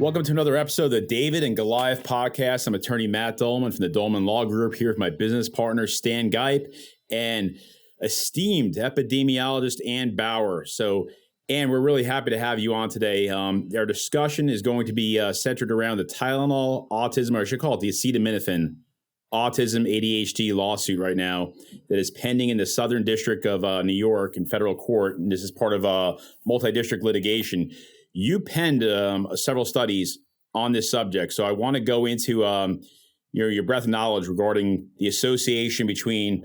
Welcome to another episode of the David and Goliath podcast. I'm attorney Matt Dolman from the Dolman Law Group, here with my business partner, Stan Geip, and esteemed epidemiologist, Ann Bauer. So, Ann, we're really happy to have you on today. Our discussion is going to be centered around the Tylenol Autism, or I should call it the acetaminophen Autism ADHD lawsuit right now that is pending in the Southern District of New York in federal court. And this is part of a multi-district litigation. You penned several studies on this subject, so I want to go into your breadth of knowledge regarding the association between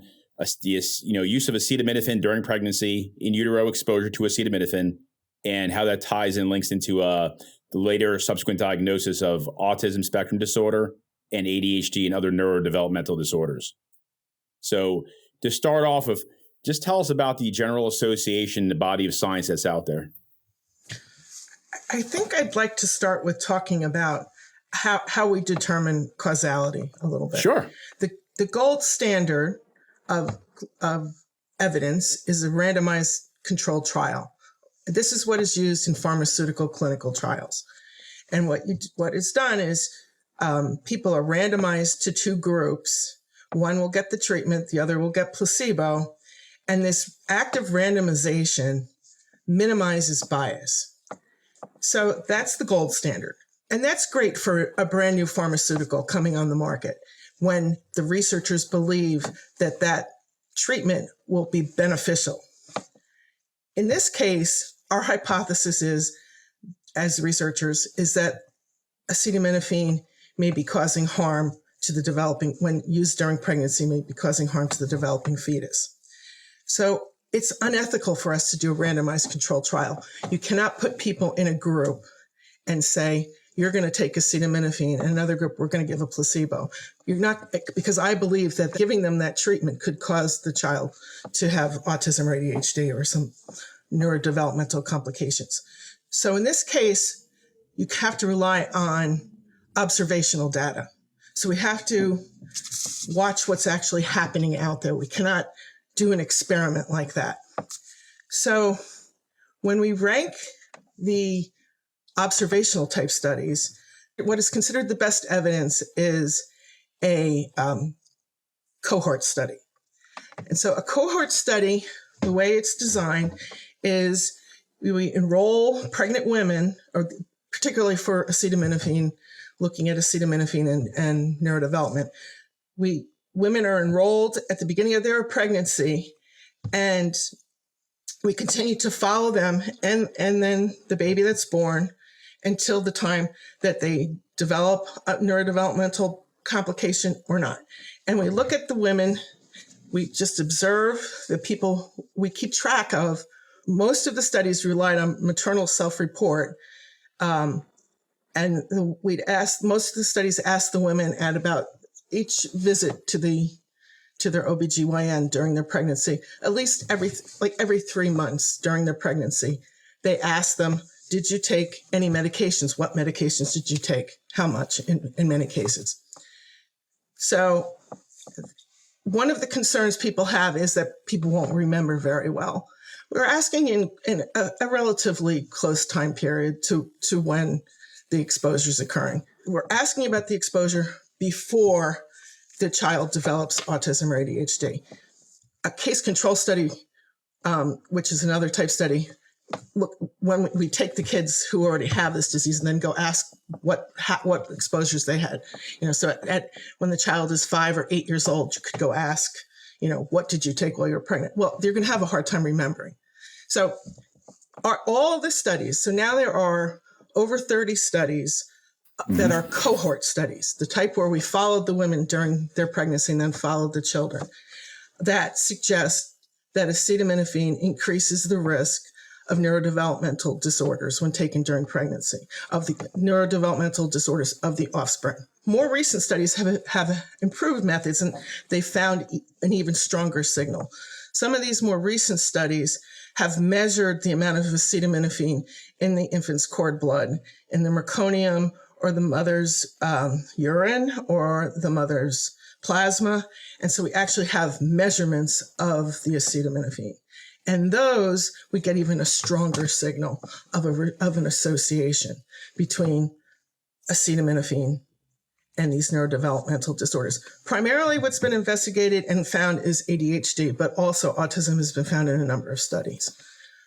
use of acetaminophen during pregnancy, in utero exposure to acetaminophen, and how that ties and links into the later subsequent diagnosis of autism spectrum disorder and ADHD and other neurodevelopmental disorders. So to start off with, just tell us about the general association, the body of science that's out there. I think I'd like to start with talking about how we determine causality a little bit. Sure. The gold standard of evidence is a randomized controlled trial. This is what is used in pharmaceutical clinical trials. And what is done is people are randomized to two groups. One will get the treatment, the other will get placebo. And this active randomization minimizes bias. So that's the gold standard. And that's great for a brand new pharmaceutical coming on the market when the researchers believe that that treatment will be beneficial. In this case, our hypothesis is, as researchers, is that acetaminophen may be causing harm to the developing, when used during pregnancy, may be causing harm to the developing fetus. So it's unethical for us to do a randomized controlled trial. You cannot put people in a group and say, you're going to take acetaminophen, and another group, we're going to give a placebo. You're not, because I believe that giving them that treatment could cause the child to have autism or ADHD or some neurodevelopmental complications. So in this case, you have to rely on observational data. So we have to watch what's actually happening out there. We cannot do an experiment like that. So when we rank the observational type studies, what is considered the best evidence is a cohort study. And so a cohort study, the way it's designed is we enroll pregnant women, or particularly for acetaminophen, looking at acetaminophen and neurodevelopment. Women are enrolled at the beginning of their pregnancy, and we continue to follow them and then the baby that's born until the time that they develop a neurodevelopmental complication or not. And we look at the women, we just observe the people we keep track of. Most of the studies relied on maternal self-report. And most of the studies asked the women at about each visit to their OBGYN during their pregnancy, at least every 3 months during their pregnancy, they asked them, did you take any medications? What medications did you take? How much in many cases? So one of the concerns people have is that people won't remember very well. We're asking in a relatively close time period to when the exposure is occurring. We're asking about the exposure before the child develops autism or ADHD. A case control study, which is another type study, look, when we take the kids who already have this disease and then go ask what exposures they had. So when the child is 5 or 8 years old, you could go ask, what did you take while you were pregnant? Well, they're going to have a hard time remembering. So all the studies, so now there are over 30 studies that are cohort studies, the type where we followed the women during their pregnancy and then followed the children, that suggest that acetaminophen increases the risk of neurodevelopmental disorders when taken during pregnancy, of the neurodevelopmental disorders of the offspring. More recent studies have improved methods, and they found an even stronger signal. Some of these more recent studies have measured the amount of acetaminophen in the infant's cord blood, in the meconium, or the mother's urine, or the mother's plasma. And so we actually have measurements of the acetaminophen. And those, we get even a stronger signal of an association between acetaminophen and these neurodevelopmental disorders. Primarily what's been investigated and found is ADHD, but also autism has been found in a number of studies.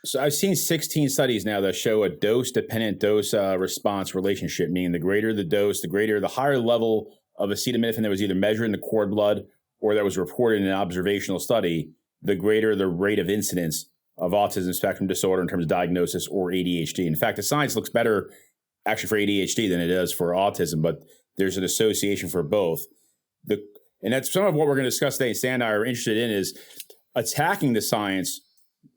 So I've seen 16 studies now that show a dose-dependent dose-response relationship, meaning the greater the dose, the higher level of acetaminophen that was either measured in the cord blood or that was reported in an observational study, the greater the rate of incidence of autism spectrum disorder in terms of diagnosis or ADHD. In fact, the science looks better actually for ADHD than it does for autism, but there's an association for both. And that's some of what we're going to discuss today. Stan and I are interested in is attacking the science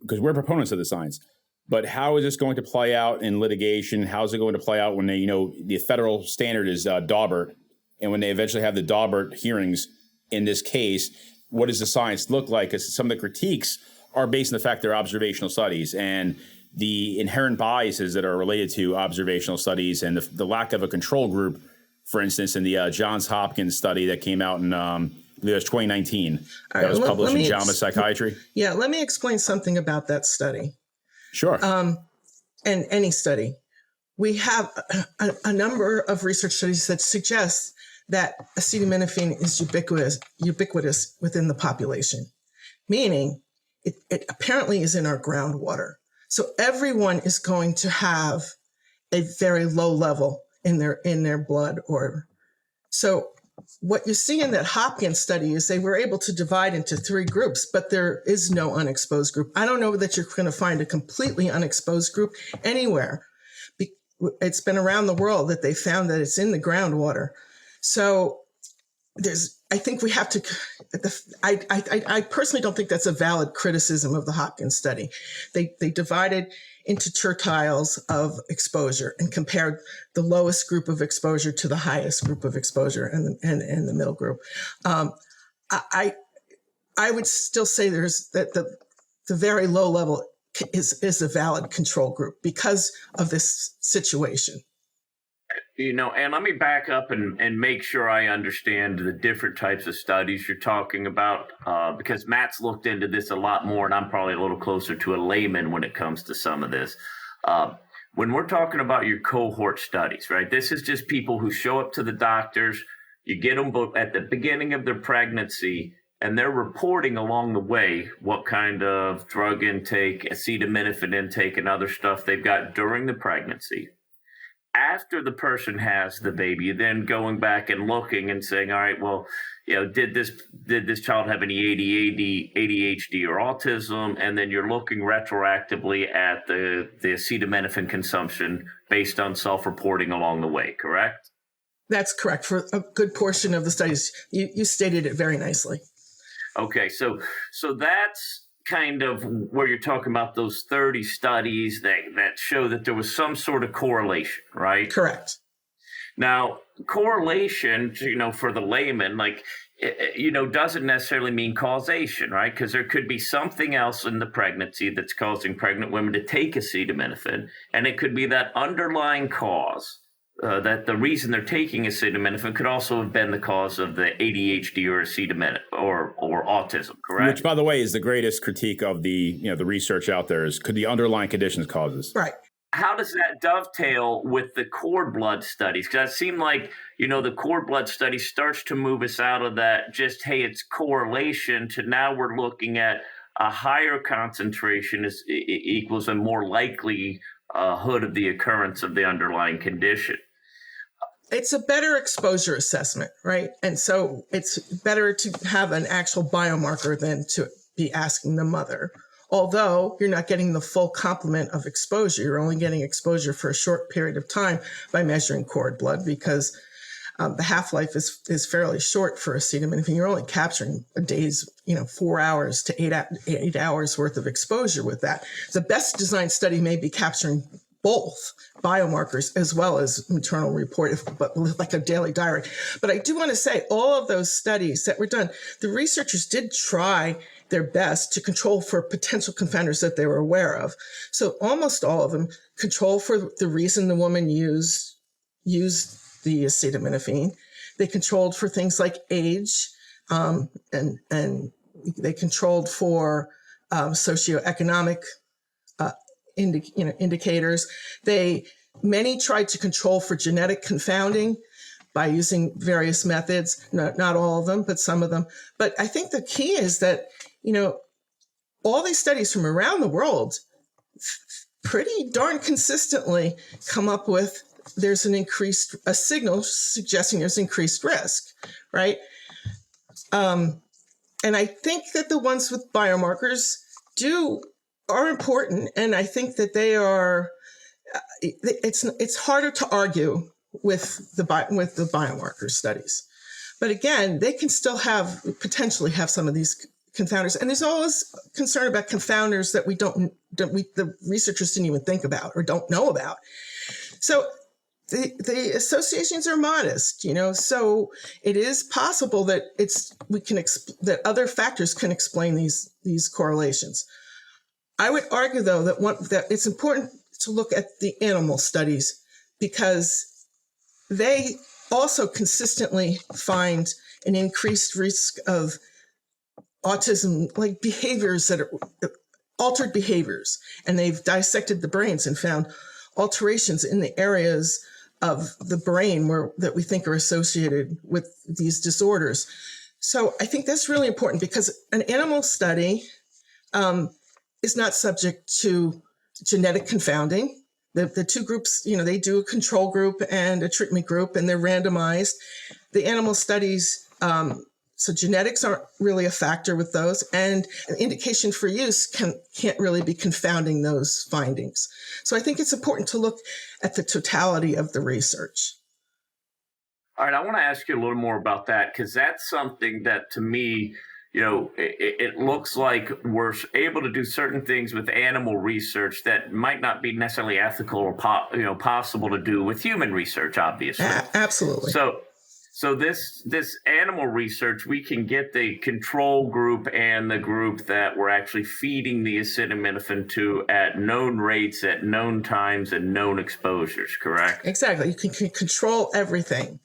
because we're proponents of the science. But how is this going to play out in litigation? How is it going to play out when they, the federal standard is Daubert, and when they eventually have the Daubert hearings in this case, what does the science look like? Because some of the critiques are based on the fact they're observational studies and the inherent biases that are related to observational studies and the lack of a control group. For instance, in the Johns Hopkins study that came out in it was 2019, that was published in JAMA Psychiatry. Yeah, let me explain something about that study. Sure. And any study. We have a number of research studies that suggest that acetaminophen is ubiquitous within the population, meaning it apparently is in our groundwater. So everyone is going to have a very low level in their blood. So what you see in that Hopkins study is they were able to divide into 3 groups, but there is no unexposed group. I don't know that you're going to find a completely unexposed group anywhere. It's been around the world that they found that it's in the groundwater. So I think we have to, I personally don't think that's a valid criticism of the Hopkins study. They divided into tertiles of exposure and compared the lowest group of exposure to the highest group of exposure and the middle group. I would still say the very low level is a valid control group because of this situation. And let me back up and make sure I understand the different types of studies you're talking about, because Matt's looked into this a lot more, and I'm probably a little closer to a layman when it comes to some of this. When we're talking about your cohort studies, right, this is just people who show up to the doctors, you get them at the beginning of their pregnancy, and they're reporting along the way what kind of drug intake, acetaminophen intake, and other stuff they've got during the pregnancy. After the person has the baby, then going back and looking and saying, all right, well, did this child have any ADHD or autism? And then you're looking retroactively at the acetaminophen consumption based on self-reporting along the way, correct? That's correct. For a good portion of the studies, you stated it very nicely. Okay, so that's kind of where you're talking about those 30 studies that show that there was some sort of correlation, right? Correct. Now, correlation, for the layman, doesn't necessarily mean causation, right? Because there could be something else in the pregnancy that's causing pregnant women to take acetaminophen, and it could be that underlying cause. That the reason they're taking acetaminophen could also have been the cause of the ADHD or acetaminophen or autism, correct? Which, by the way, is the greatest critique of the research out there is could the underlying conditions cause this? Right. How does that dovetail with the cord blood studies? Because it seemed like, the cord blood study starts to move us out of that just, hey, it's correlation to now we're looking at a higher concentration equals a more likely hood of the occurrence of the underlying condition. It's a better exposure assessment, right? And so it's better to have an actual biomarker than to be asking the mother. Although you're not getting the full complement of exposure, you're only getting exposure for a short period of time by measuring cord blood because the half-life is fairly short for acetaminophen. You're only capturing a day's, 4 hours to 8 hours worth of exposure with that. The best designed study may be capturing both biomarkers as well as maternal report, but like a daily diary. But I do want to say all of those studies that were done, the researchers did try their best to control for potential confounders that they were aware of. So almost all of them control for the reason the woman used the acetaminophen. They controlled for things like age, and they controlled for socioeconomic indicators. They Many tried to control for genetic confounding by using various methods, not all of them, but some of them. But I think the key is that, all these studies from around the world pretty darn consistently come up with there's a signal suggesting there's increased risk, right? And I think that the ones with biomarkers are important. And I think that they are, it's harder to argue with the biomarker studies. But again, they can still potentially have some of these confounders. And there's always concern about confounders that the researchers didn't even think about or don't know about. So the associations are modest, so it is possible that that other factors can explain these correlations. I would argue, though, that it's important to look at the animal studies because they also consistently find an increased risk of autism, like behaviors that are altered behaviors. And they've dissected the brains and found alterations in the areas of the brain that we think are associated with these disorders. So I think that's really important because an animal study is not subject to genetic confounding. The two groups, they do a control group and a treatment group, and they're randomized. The animal studies, so genetics aren't really a factor with those, and an indication for use can't really be confounding those findings. So I think it's important to look at the totality of the research. All right, I want to ask you a little more about that because that's something that to me, it looks like we're able to do certain things with animal research that might not be necessarily ethical or possible to do with human research, obviously. Absolutely. So this animal research, we can get the control group and the group that we're actually feeding the acetaminophen to at known rates, at known times, and known exposures, correct? Exactly. You can control everything.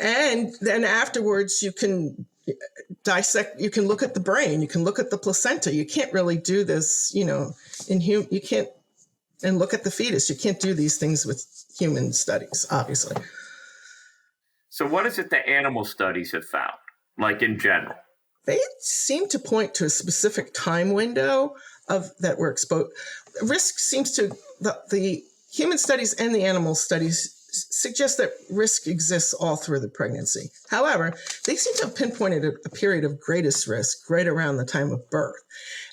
And then afterwards, you can dissect, you can look at the brain, you can look at the placenta. You can't really do this, you can't, and look at the fetus. You can't do these things with human studies, obviously. So what is it that animal studies have found, like in general? They seem to point to a specific time window that we're exposed. Risk seems to, the human studies and the animal studies suggest that risk exists all through the pregnancy. However, they seem to have pinpointed a period of greatest risk right around the time of birth.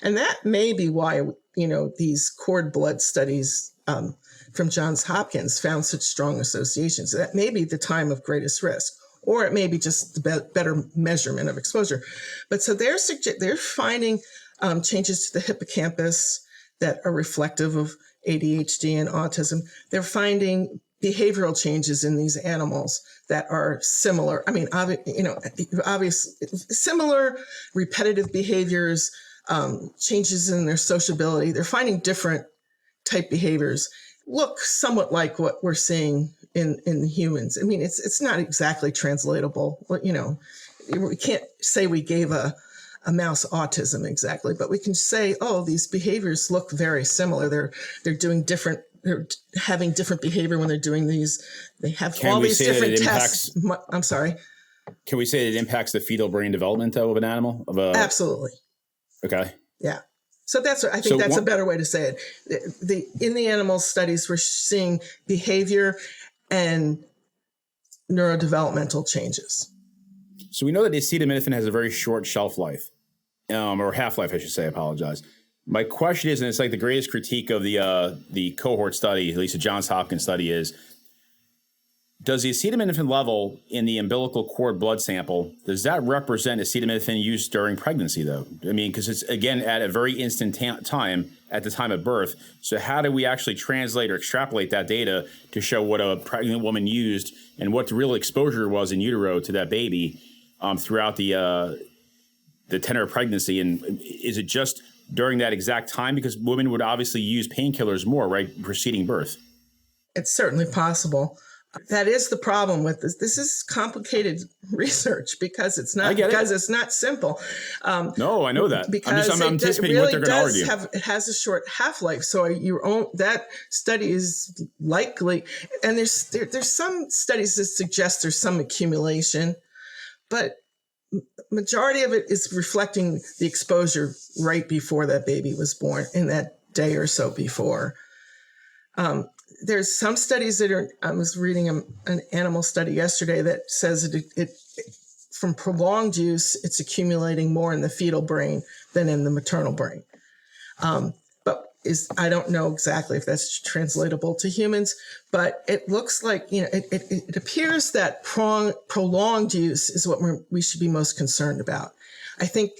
And that may be why, these cord blood studies from Johns Hopkins found such strong associations. That may be the time of greatest risk, or it may be just the better measurement of exposure. But so they're finding changes to the hippocampus that are reflective of ADHD and autism. They're finding behavioral changes in these animals that are similar. I mean, obvious, similar repetitive behaviors, changes in their sociability. They're finding different type behaviors look somewhat like what we're seeing in humans. I mean, it's not exactly translatable. We can't say we gave a mouse autism exactly, but we can say, oh, these behaviors look very similar. They're doing different. They're having different behavior when they're doing these. They have all these different tests. I'm sorry. Can we say it impacts the fetal brain development though of an animal? Absolutely. Okay. Yeah. So I think that's a better way to say it. In the animal studies, we're seeing behavior and neurodevelopmental changes. So we know that acetaminophen has a very short shelf life, or half-life, I should say. I apologize. My question is, and it's like the greatest critique of the cohort study, at least the Johns Hopkins study, is, does the acetaminophen level in the umbilical cord blood sample, does that represent acetaminophen use during pregnancy, though? I mean, because it's, again, at a very instant time, at the time of birth. So how do we actually translate or extrapolate that data to show what a pregnant woman used and what the real exposure was in utero to that baby throughout the tenor of pregnancy? And is it just during that exact time? Because women would obviously use painkillers more, right, preceding birth. It's certainly possible. That is the problem with this. This is complicated research because it's not it's not simple. No, I know that. Because I'm anticipating what they're going to argue. It has a short half-life, so that study is likely. And there's some studies that suggest there's some accumulation, but majority of it is reflecting the exposure right before that baby was born, in that day or so before. There's some studies I was reading an animal study yesterday that says it from prolonged use, it's accumulating more in the fetal brain than in the maternal brain. I don't know exactly if that's translatable to humans, but it looks like, it appears that prolonged use is what we should be most concerned about. I think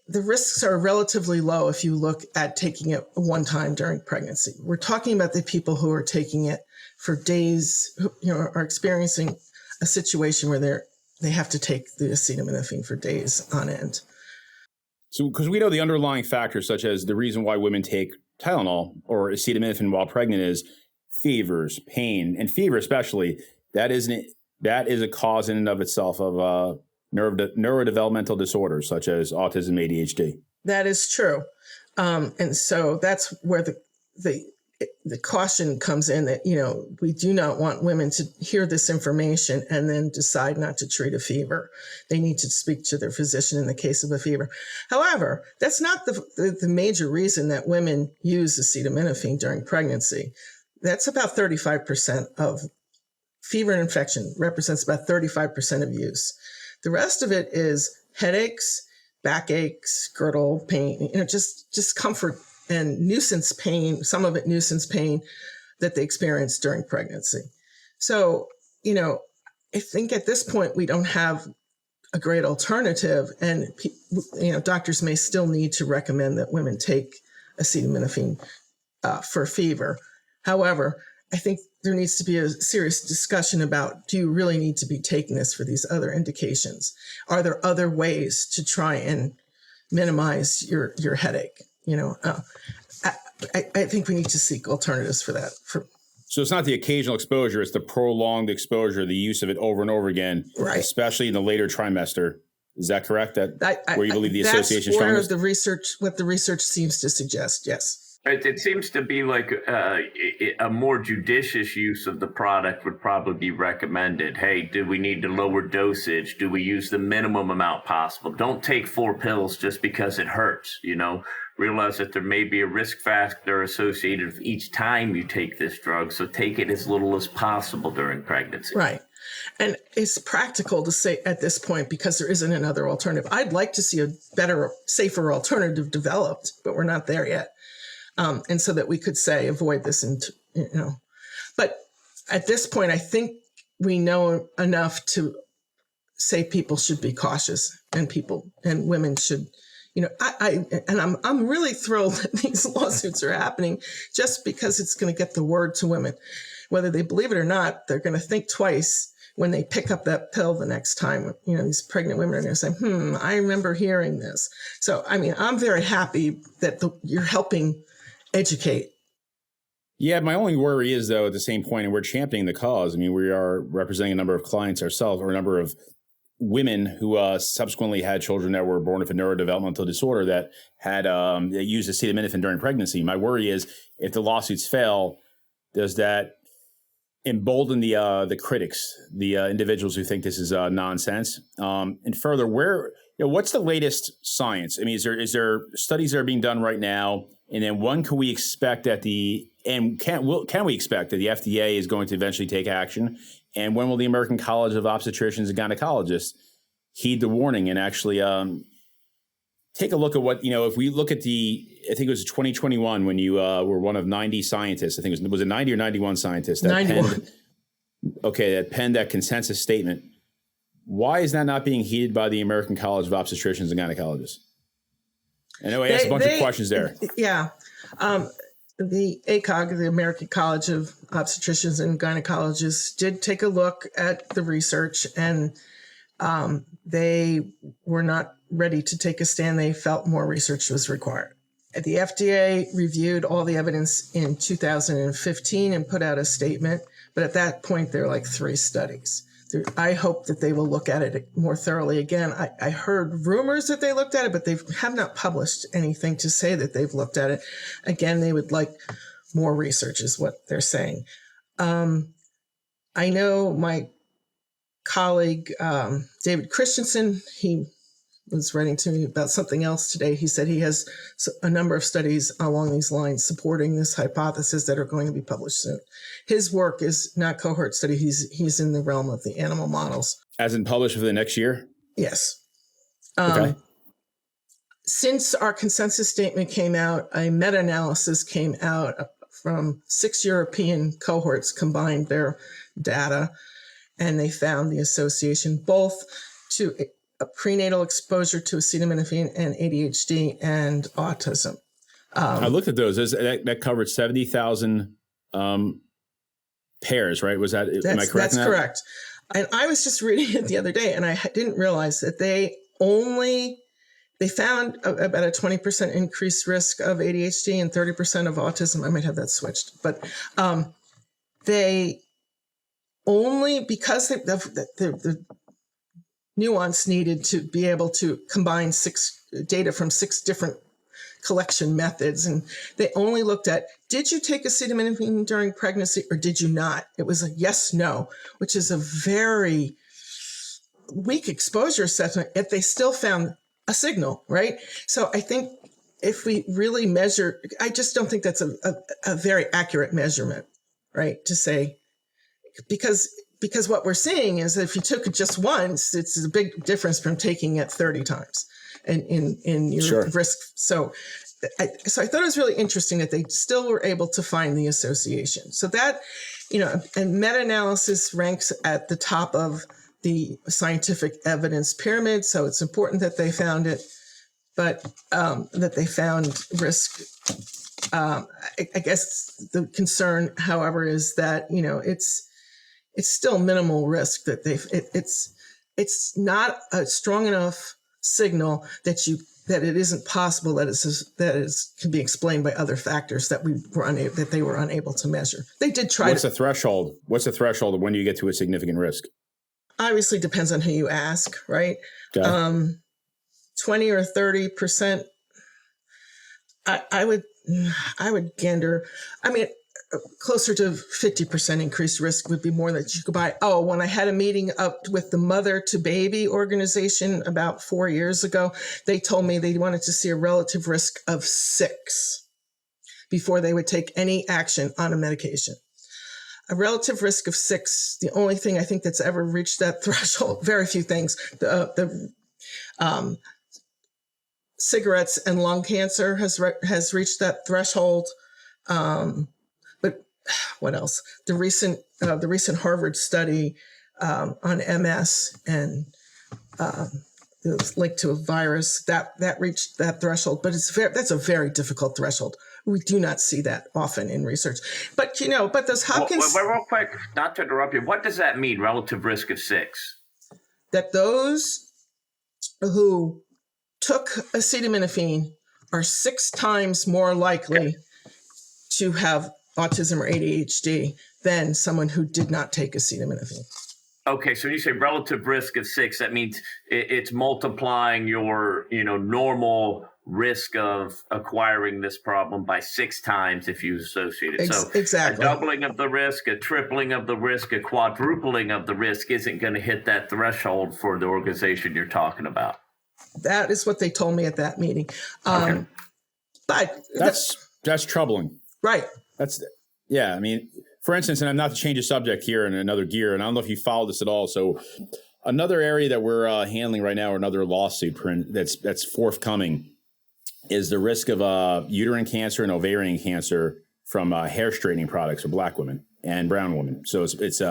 the risks are relatively low if you look at taking it one time during pregnancy. We're talking about the people who are taking it for days, who are experiencing a situation where they have to take the acetaminophen for days on end. So, because we know the underlying factors, such as the reason why women take Tylenol or acetaminophen while pregnant is fevers, pain, and fever especially. That is a cause in and of itself of neurodevelopmental disorders such as autism, ADHD. That is true. And so that's where the caution comes in that, we do not want women to hear this information and then decide not to treat a fever. They need to speak to their physician in the case of a fever. However, that's not the major reason that women use acetaminophen during pregnancy. That's about 35% of fever and infection, represents about 35% of use. The rest of it is headaches, backaches, girdle pain, just discomfort and nuisance pain, some of it nuisance pain that they experience during pregnancy. So, I think at this point, we don't have a great alternative, and, doctors may still need to recommend that women take acetaminophen for fever. However, I think there needs to be a serious discussion about, do you really need to be taking this for these other indications? Are there other ways to try and minimize your headache? I think we need to seek alternatives for that. So it's not the occasional exposure, it's the prolonged exposure, the use of it over and over again, right, especially in the later trimester. Is that correct? Where you believe the association is strongest? That's what the research seems to suggest, yes. It seems to be like a more judicious use of the product would probably be recommended. Hey, do we need to lower dosage? Do we use the minimum amount possible? Don't take 4 pills just because it hurts, Realize that there may be a risk factor associated with each time you take this drug, so take it as little as possible during pregnancy. Right. And it's practical to say at this point, because there isn't another alternative. I'd like to see a better, safer alternative developed, but we're not there yet. And so that we could say, avoid this, but at this point, I think we know enough to say people should be cautious, and women should, I'm really thrilled that these lawsuits are happening, just because it's going to get the word to women. Whether they believe it or not, they're going to think twice when they pick up that pill the next time. These pregnant women are going to say, I remember hearing this. So, I'm very happy that you're helping educate. Yeah, my only worry is, though, at the same point, and we're championing the cause. We are representing a number of clients ourselves, or a number of women who subsequently had children that were born with a neurodevelopmental disorder that had that used acetaminophen during pregnancy. My worry is, if the lawsuits fail, does that embolden the critics, the individuals who think this is nonsense? And further, what's the latest science? Is there studies that are being done right now? And then when can we expect can we expect that the FDA is going to eventually take action? And when will the American College of Obstetricians and Gynecologists heed the warning and actually take a look at what, if we look at I think it was 2021 when you were one of 90 scientists. I think was it 90 or 91 scientists that penned that consensus statement. Why is that not being heeded by the American College of Obstetricians and Gynecologists? I know I asked a bunch of questions there. Yeah. The ACOG, the American College of Obstetricians and Gynecologists, did take a look at the research, and they were not ready to take a stand. They felt more research was required. The FDA reviewed all the evidence in 2015 and put out a statement But at that point, there are like 3 studies. I hope that they will look at it more thoroughly again. I heard rumors that they looked at it, but they have not published anything to say that they've looked at it. Again, they would like more research is what they're saying. I know my colleague, David Christensen, he was writing to me about something else today. He said he has a number of studies along these lines supporting this hypothesis that are going to be published soon. His work is not cohort study. He's in the realm of the animal models. As in published for the next year? Yes. Okay. Since our consensus statement came out, a meta-analysis came out from 6 European cohorts, combined their data, and they found the association both to a prenatal exposure to acetaminophen and ADHD and autism. I looked at those. That covered 70,000 pairs, right? Was that, am I correct? That's correct. And I was just reading it the other day, and I didn't realize that they found about a 20% increased risk of ADHD and 30% of autism. I might have that switched, but they only, because the nuance needed to be able to combine data from 6 different collection methods. And they only looked at, did you take acetaminophen during pregnancy or did you not? It was a yes, no, which is a very weak exposure assessment, yet they still found a signal, right? So I think if we really measure, I just don't think that's a very accurate measurement, right? To say, because what we're seeing is that if you took it just once, it's a big difference from taking it 30 times in your risk. So I thought it was really interesting that they still were able to find the association. So that, and meta-analysis ranks at the top of the scientific evidence pyramid. So it's important that they found it, but that they found risk. I guess the concern, however, is that, it's still minimal risk that it's not a strong enough signal that it isn't possible that it can be explained by other factors that they were unable to measure. They did try. What's the threshold? What's the threshold of when you get to a significant risk? Obviously depends on who you ask, right? Okay. 20 or 30%. I would gander. I mean, closer to 50% increased risk would be more that you could buy. Oh, when I had a meeting up with the Mother to Baby organization about 4 years ago, they told me they wanted to see a relative risk of 6 before they would take any action on a medication. A relative risk of 6, the only thing I think that's ever reached that threshold, very few things, the cigarettes and lung cancer has reached that threshold. But what else? The recent Harvard study on MS and it was linked to a virus that reached that threshold. But that's a very difficult threshold. We do not see that often in research. But but those Hopkins. Well, real quick, not to interrupt you. What does that mean? Relative risk of 6? That those who took acetaminophen are 6 times more likely to have autism or ADHD than someone who did not take acetaminophen. Okay, so when you say relative risk of 6, that means it's multiplying your normal risk of acquiring this problem by 6 times if you associate it. So exactly. A doubling of the risk, a tripling of the risk, a quadrupling of the risk isn't going to hit that threshold for the organization you're talking about. That is what they told me at that meeting. Okay. But that's troubling. Right. I mean, for instance, and I'm not to change the subject here in another gear, and I don't know if you followed this at all. So another area that we're handling right now, or another lawsuit that's forthcoming, is the risk of uterine cancer and ovarian cancer from hair straightening products for Black women and brown women. So it's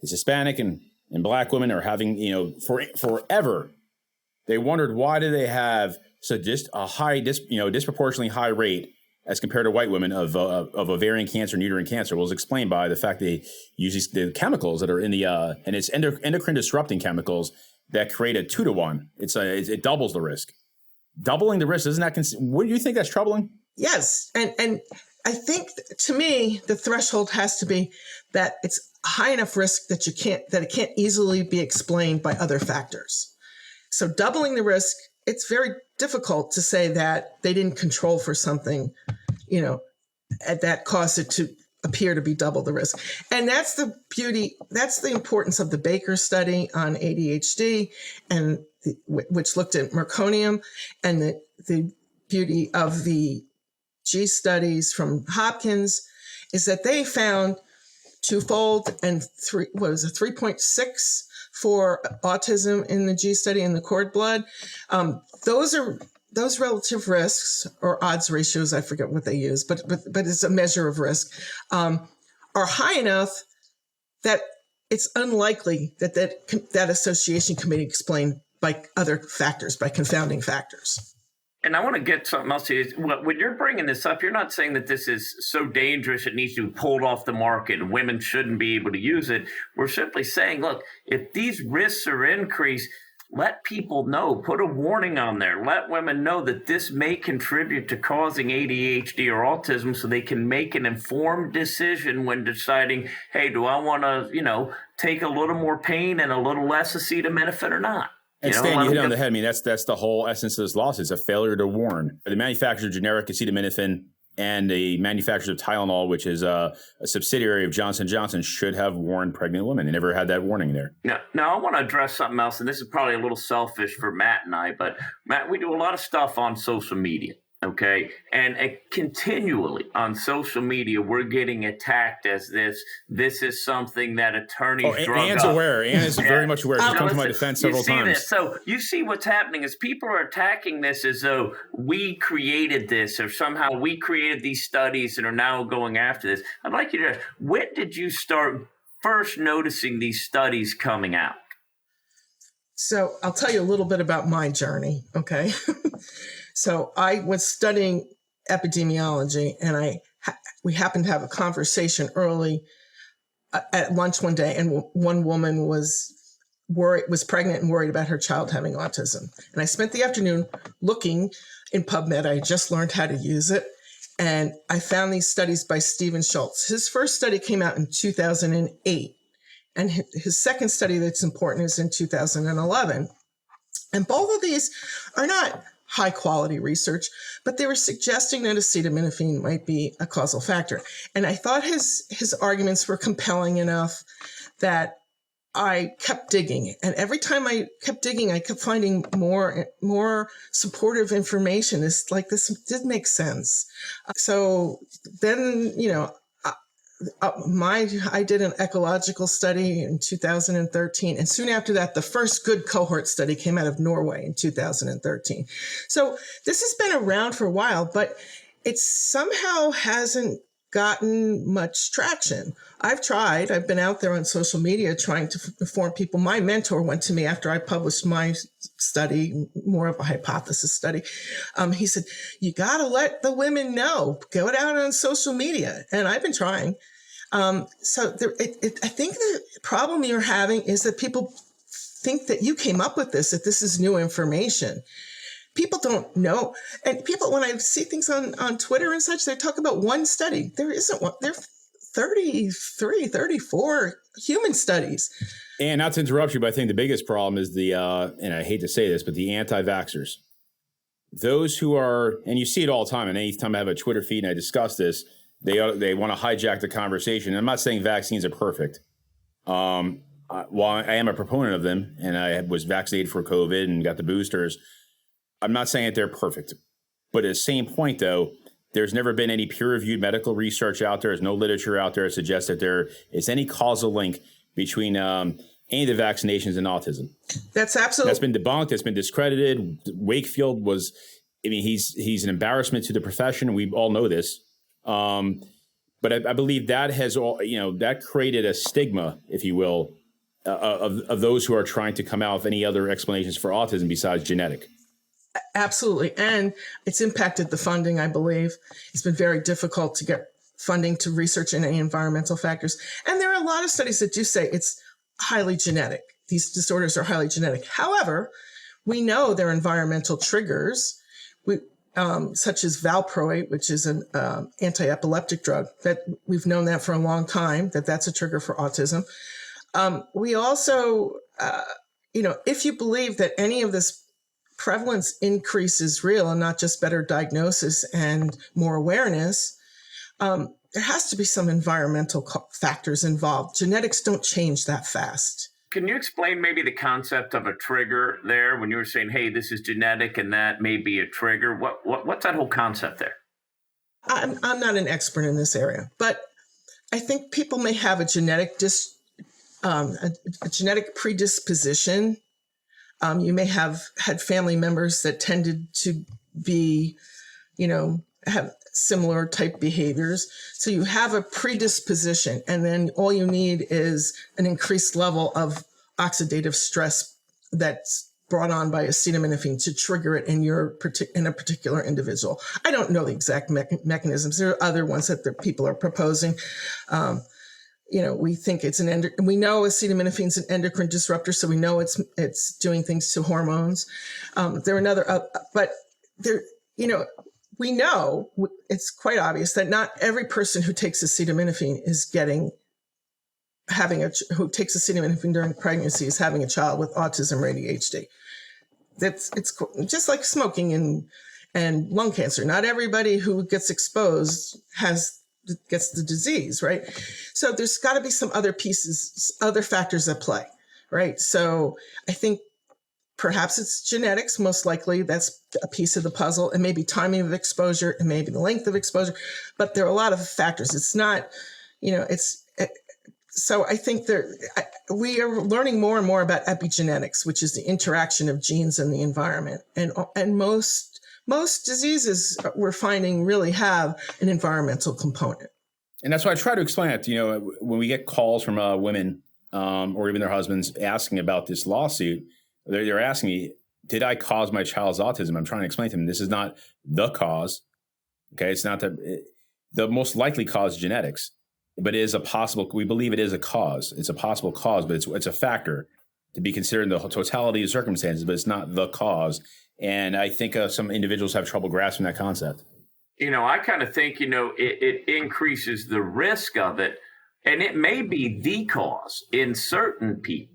Hispanic and Black women are having, forever. They wondered, why do they have just a high, disproportionately high rate as compared to white women of ovarian cancer and uterine cancer? Well, it's explained by the fact they use the chemicals that are in the and it's endocrine disrupting chemicals that create a 2-to-1. It doubles the risk. Doubling the risk, isn't that? What do you think that's troubling? Yes, and I think to me, the threshold has to be that it's high enough risk that it can't easily be explained by other factors. So doubling the risk, it's very difficult to say that they didn't control for something, that caused it to appear to be double the risk. And that's the beauty, that's the importance of the Baker study on ADHD, and which looked at meconium, and the beauty of the G studies from Hopkins is that they found twofold and 3.6 for autism in the G study in the cord blood. Those relative risks, or odds ratios, I forget what they use, but it's a measure of risk, are high enough that it's unlikely that association can be explained by other factors, by confounding factors. And I want to get something else to you. When you're bringing this up, you're not saying that this is so dangerous it needs to be pulled off the market and women shouldn't be able to use it. We're simply saying, look, if these risks are increased, let people know, put a warning on there. Let women know that this may contribute to causing ADHD or autism, so they can make an informed decision when deciding, hey, do I want to, take a little more pain and a little less acetaminophen or not? And Stan, you hit it on the head. I mean, that's the whole essence of this lawsuit. It's a failure to warn. The manufacturer of generic acetaminophen and the manufacturer of Tylenol, which is a subsidiary of Johnson & Johnson, should have warned pregnant women. They never had that warning there. Now, I want to address something else, and this is probably a little selfish for Matt and I, but Matt, we do a lot of stuff on social media. Okay. And continually on social media, we're getting attacked as this is something that attorneys drug Anne's up. aware. Anne is very much aware. She's come to my defense several times. So you see what's happening is people are attacking this as though we created this, or somehow we created these studies and are now going after this. I'd like you to ask, when did you start first noticing these studies coming out? So I'll tell you a little bit about my journey. Okay. So I was studying epidemiology, and we happened to have a conversation early at lunch one day, and one woman was pregnant and worried about her child having autism. And I spent the afternoon looking in PubMed. I just learned how to use it, and I found these studies by Stephen Schultz. His first study came out in 2008, and his second study that's important is in 2011. And both of these are not high quality research, but they were suggesting that acetaminophen might be a causal factor. And I thought his arguments were compelling enough that I kept digging. And every time I kept digging, I kept finding more supportive information. It's like, this did make sense. So then, I did an ecological study in 2013. And soon after that, the first good cohort study came out of Norway in 2013. So this has been around for a while, but it somehow hasn't gotten much traction. I've been out there on social media trying to inform people. My mentor went to me after I published my study, more of a hypothesis study. He said, you got to let the women know, go out on social media. And I've been trying. I think the problem you're having is that people think that you came up with this, that this is new information. People don't know. And people, when I see things on Twitter and such, they talk about one study. There isn't one. There are 33, 34 human studies. And not to interrupt you, but I think the biggest problem is and I hate to say this, but the anti-vaxxers. Those who are, and you see it all the time, and anytime I have a Twitter feed and I discuss this, they want to hijack the conversation. And I'm not saying vaccines are perfect. While I am a proponent of them, and I was vaccinated for COVID and got the boosters, I'm not saying that they're perfect. But at the same point, though, there's never been any peer-reviewed medical research out there. There's no literature out there that suggests that there is any causal link between any of the vaccinations and autism. That's absolutely. That's been debunked. That's been discredited. Wakefield was, he's an embarrassment to the profession. We all know this. But I believe that has that created a stigma, if you will, of those who are trying to come out with any other explanations for autism besides genetic. Absolutely. And it's impacted the funding, I believe. It's been very difficult to get funding to research any environmental factors. And there are a lot of studies that do say it's highly genetic. These disorders are highly genetic. However, we know there are environmental triggers. such as valproate, which is an anti-epileptic drug, that we've known that for a long time, that's a trigger for autism. We also, if you believe that any of this prevalence increase is real and not just better diagnosis and more awareness, there has to be some environmental factors involved. Genetics don't change that fast. Can you explain maybe the concept of a trigger there when you were saying, hey, this is genetic and that may be a trigger? What's that whole concept there? I'm not an expert in this area, but I think people may have a genetic genetic predisposition. You may have had family members that tended to be, have similar type behaviors. So you have a predisposition, and then all you need is an increased level of oxidative stress that's brought on by acetaminophen to trigger it in a particular individual. I don't know the exact mechanisms. There are other ones that the people are proposing. We think it's we know acetaminophen is an endocrine disruptor, so we know it's doing things to hormones. There are another, but there, we know it's quite obvious that not every person who takes acetaminophen who takes acetaminophen during pregnancy is having a child with autism or ADHD. It's just like smoking and lung cancer. Not everybody who gets exposed gets the disease, right? So there's got to be some other factors at play, right? So I think perhaps it's genetics, most likely that's a piece of the puzzle. It may be timing of exposure, it may be the length of exposure, but there are a lot of factors. It's not, so I think we are learning more and more about epigenetics, which is the interaction of genes and the environment. And most diseases we're finding really have an environmental component. And that's why I try to explain it. When we get calls from women or even their husbands asking about this lawsuit, they're asking me, did I cause my child's autism? I'm trying to explain to them, this is not the cause. Okay. It's not the most likely cause genetics, but it is we believe it is a cause. It's a possible cause, but it's a factor to be considered in the totality of circumstances, but it's not the cause. And I think some individuals have trouble grasping that concept. I kind of think, it increases the risk of it, and it may be the cause in certain people,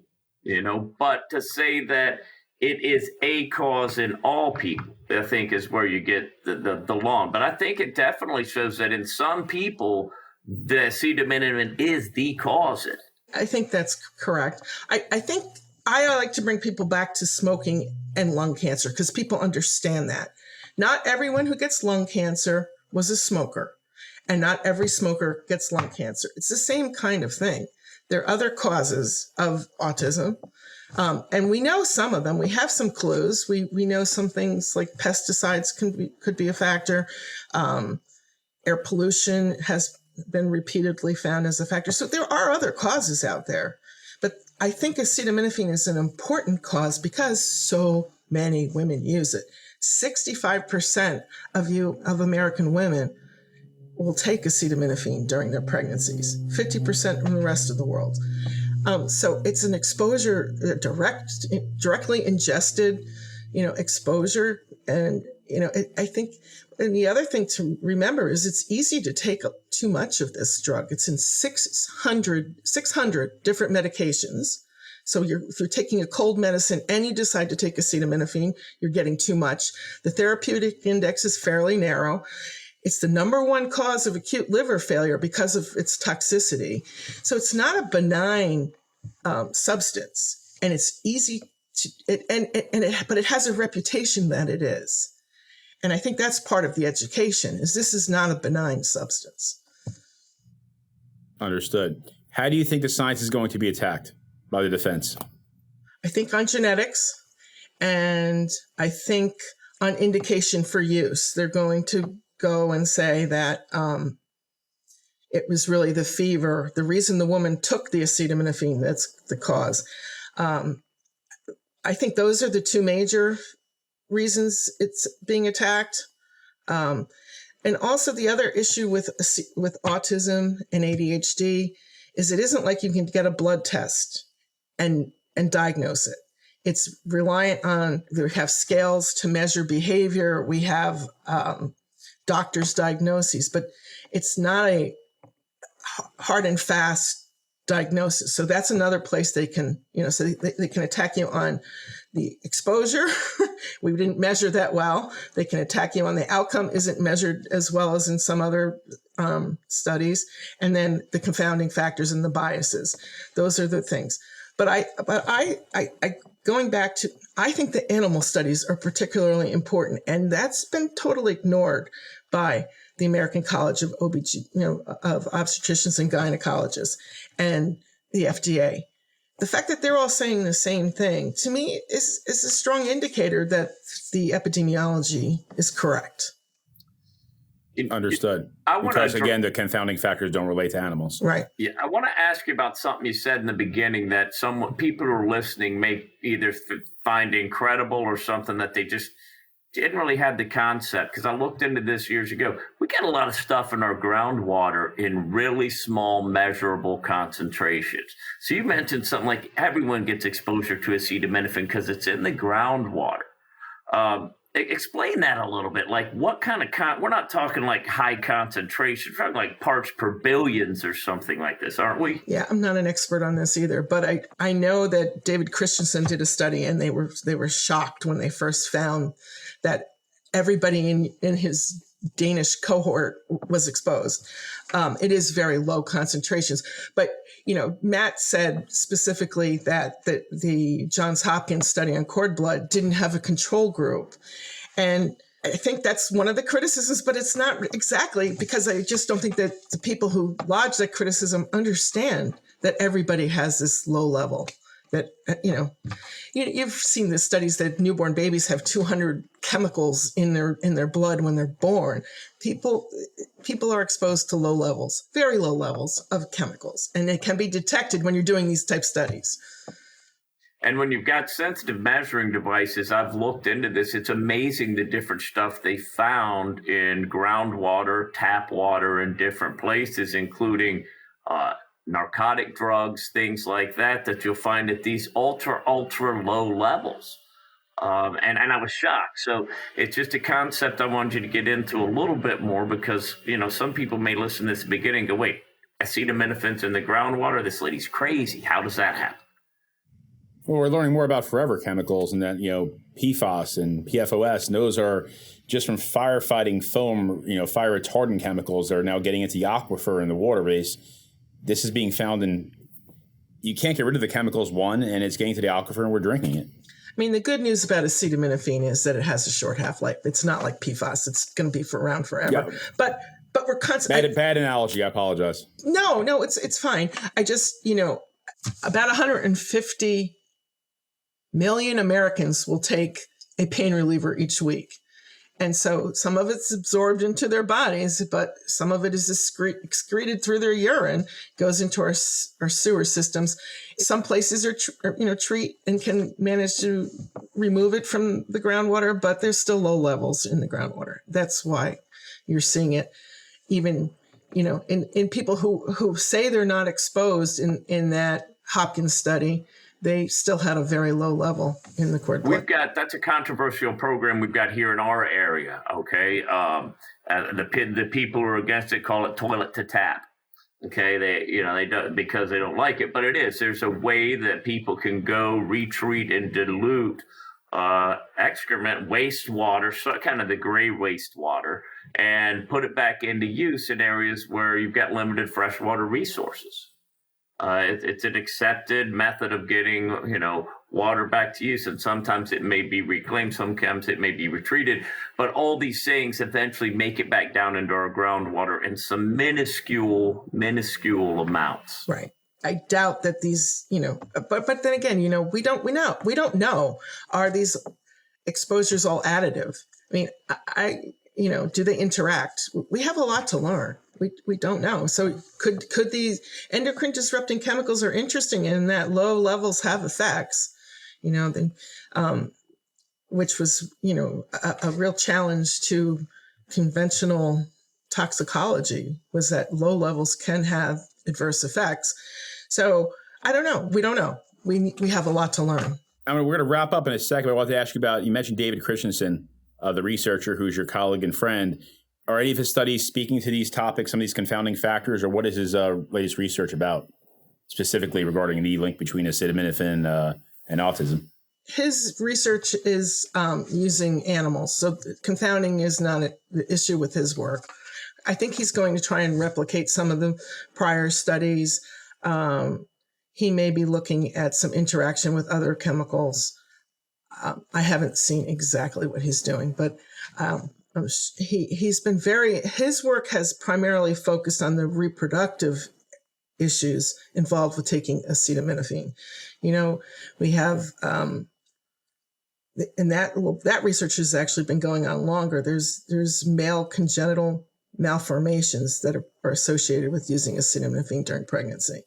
but to say that it is a cause in all people, I think is where you get the long. But I think it definitely shows that in some people, the acetaminophen is the cause. I think that's correct. I think I like to bring people back to smoking and lung cancer because people understand that. Not everyone who gets lung cancer was a smoker, and not every smoker gets lung cancer. It's the same kind of thing. There are other causes of autism, and we know some of them. We have some clues. We know some things like pesticides could be a factor. Air pollution has been repeatedly found as a factor. So there are other causes out there. But I think acetaminophen is an important cause because so many women use it. 65% of American women will take acetaminophen during their pregnancies, 50% in the rest of the world. So it's an exposure, directly ingested, exposure. And, I think, and the other thing to remember is it's easy to take too much of this drug. It's in 600 different medications. So if you're taking a cold medicine and you decide to take acetaminophen, you're getting too much. The therapeutic index is fairly narrow. It's the number one cause of acute liver failure because of its toxicity. So it's not a benign substance, and it's easy to, but it has a reputation that it is. And I think that's part of the education, is this is not a benign substance. Understood. How do you think the science is going to be attacked by the defense? I think on genetics, and I think on indication for use. They're going to go and say that it was really the fever. The reason the woman took the acetaminophen, that's the cause. I think those are the two major reasons it's being attacked. And also the other issue with autism and ADHD is it isn't like you can get a blood test and diagnose it. It's reliant on, we have scales to measure behavior. We have doctors' diagnoses, but it's not a hard and fast diagnosis. So that's another place they can, so they can attack you on the exposure. We didn't measure that well. They can attack you on the outcome isn't measured as well as in some other studies. And then the confounding factors and the biases. Those are the things. But I going back to, I think the animal studies are particularly important, and that's been totally ignored by the American College of of Obstetricians and Gynecologists and the FDA. The fact that they're all saying the same thing, to me, is a strong indicator that the epidemiology is correct. Understood. Because again, the confounding factors don't relate to animals. Right. Yeah, I want to ask you about something you said in the beginning that some people who are listening may either find incredible or something that they just didn't really have the concept. Because I looked into this years ago. We get a lot of stuff in our groundwater in really small, measurable concentrations. So you mentioned something like everyone gets exposure to acetaminophen because it's in the groundwater. Explain that a little bit. Like what kind of we're not talking like high concentration, we're talking like parts per billions or something like this, aren't we? Yeah, I'm not an expert on this either, but I know that David Christensen did a study and they were shocked when they first found that everybody in his Danish cohort was exposed. It is very low concentrations, but Matt said specifically that the Johns Hopkins study on cord blood didn't have a control group. And I think that's one of the criticisms, but it's not exactly, because I just don't think that the people who lodge that criticism understand that everybody has this low level. That, you've seen the studies that newborn babies have 200 chemicals in their blood when they're born. People are exposed to low levels, very low levels of chemicals, and it can be detected when you're doing these type studies. And when you've got sensitive measuring devices, I've looked into this. It's amazing the different stuff they found in groundwater, tap water in different places, including narcotic drugs, things like that you'll find at these ultra low levels. And I was shocked. So it's just a concept I wanted you to get into a little bit more because, some people may listen to this at the beginning and go, wait, acetaminophen's in the groundwater? This lady's crazy. How does that happen? Well, we're learning more about forever chemicals and that, PFAS and PFOS, and those are just from firefighting foam, fire retardant chemicals that are now getting into the aquifer and the water base. This is being found you can't get rid of the chemicals, and it's getting to the aquifer and we're drinking it. I mean, the good news about acetaminophen is that it has a short half-life. It's not like PFAS. It's going to be around forever. Yeah. But we're constantly... Bad analogy. I apologize. No, it's fine. I just, about 150 million Americans will take a pain reliever each week. And so some of it's absorbed into their bodies, but some of it is excreted through their urine, goes into our sewer systems. Some places treat and can manage to remove it from the groundwater, but there's still low levels in the groundwater. That's why you're seeing it even, in people who say they're not exposed in that Hopkins study. They still had a very low level in the cord blood. That's a controversial program we've got here in our area. Okay. The people who are against it call it toilet to tap. Okay. They don't, because they don't like it, but it is. There's a way that people can go retreat and dilute excrement, wastewater, so kind of the gray wastewater, and put it back into use in areas where you've got limited freshwater resources. It's an accepted method of getting, water back to use. And sometimes it may be reclaimed, sometimes it may be retreated. But all these things eventually make it back down into our groundwater in some minuscule amounts. Right. I doubt that these, but then again, we don't know. Are these exposures all additive? I mean, do they interact? We have a lot to learn. We don't know. So could these endocrine disrupting chemicals are interesting in that low levels have effects, which was, a real challenge to conventional toxicology, was that low levels can have adverse effects. So I don't know. We don't know. We have a lot to learn. we're going to wrap up in a second. I want to ask you about, you mentioned David Christensen, the researcher who's your colleague and friend. Are any of his studies speaking to these topics, some of these confounding factors, or what is his latest research about, specifically regarding the link between acetaminophen and autism? His research is using animals, so confounding is not the issue with his work. I think he's going to try and replicate some of the prior studies. He may be looking at some interaction with other chemicals. I haven't seen exactly what he's doing, but his work has primarily focused on the reproductive issues involved with taking acetaminophen. We have, and that research has actually been going on longer. There's male congenital malformations that are associated with using acetaminophen during pregnancy.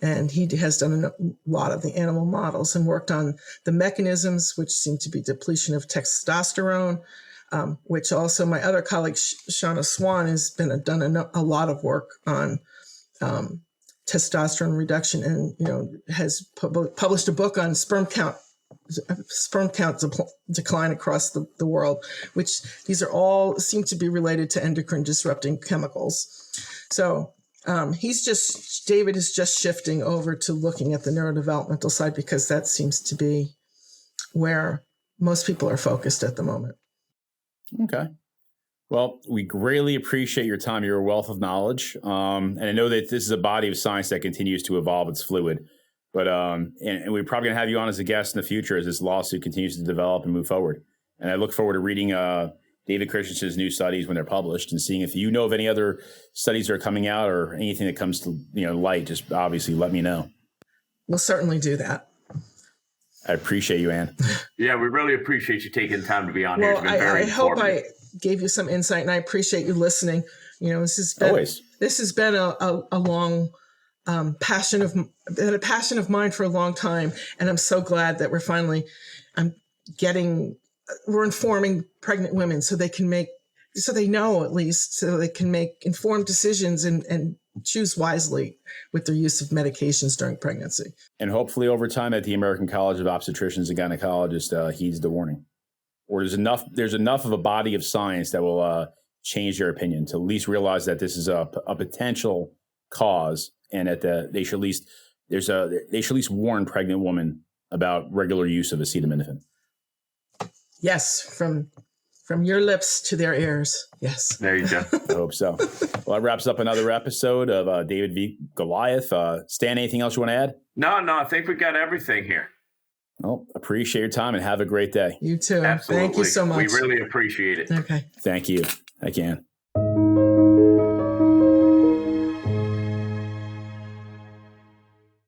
And he has done a lot of the animal models and worked on the mechanisms, which seem to be depletion of testosterone, which also my other colleague, Shauna Swan, has done a lot of work on testosterone reduction, and has published a book on sperm count decline across the world, which these are all seem to be related to endocrine disrupting chemicals. So David is just shifting over to looking at the neurodevelopmental side because that seems to be where most people are focused at the moment. Okay. Well, we greatly appreciate your time. You're a wealth of knowledge. And I know that this is a body of science that continues to evolve. It's fluid. But and we're probably going to have you on as a guest in the future as this lawsuit continues to develop and move forward. And I look forward to reading David Christensen's new studies when they're published and seeing if you know of any other studies that are coming out or anything that comes to light. Just obviously let me know. We'll certainly do that. I appreciate you, Ann. Yeah, we really appreciate you taking time to be on here. It's been very hope I gave you some insight, and I appreciate you listening. This has been a long passion of mine for a long time, and I'm so glad that we're informing pregnant women so they can make informed decisions and choose wisely with their use of medications during pregnancy. And hopefully over time at the American College of Obstetricians and Gynecologists heeds the warning. Or there's enough of a body of science that will change their opinion to at least realize that this is a potential cause, and that they should at least warn pregnant women about regular use of acetaminophen. Yes, from your lips to their ears. Yes. There you go. I hope so. Well, that wraps up another episode of David v. Goliath. Stan, anything else you want to add? No, I think we got everything here. Well, appreciate your time and have a great day. You too. Absolutely. Thank you so much. We really appreciate it. Okay. Thank you. I can.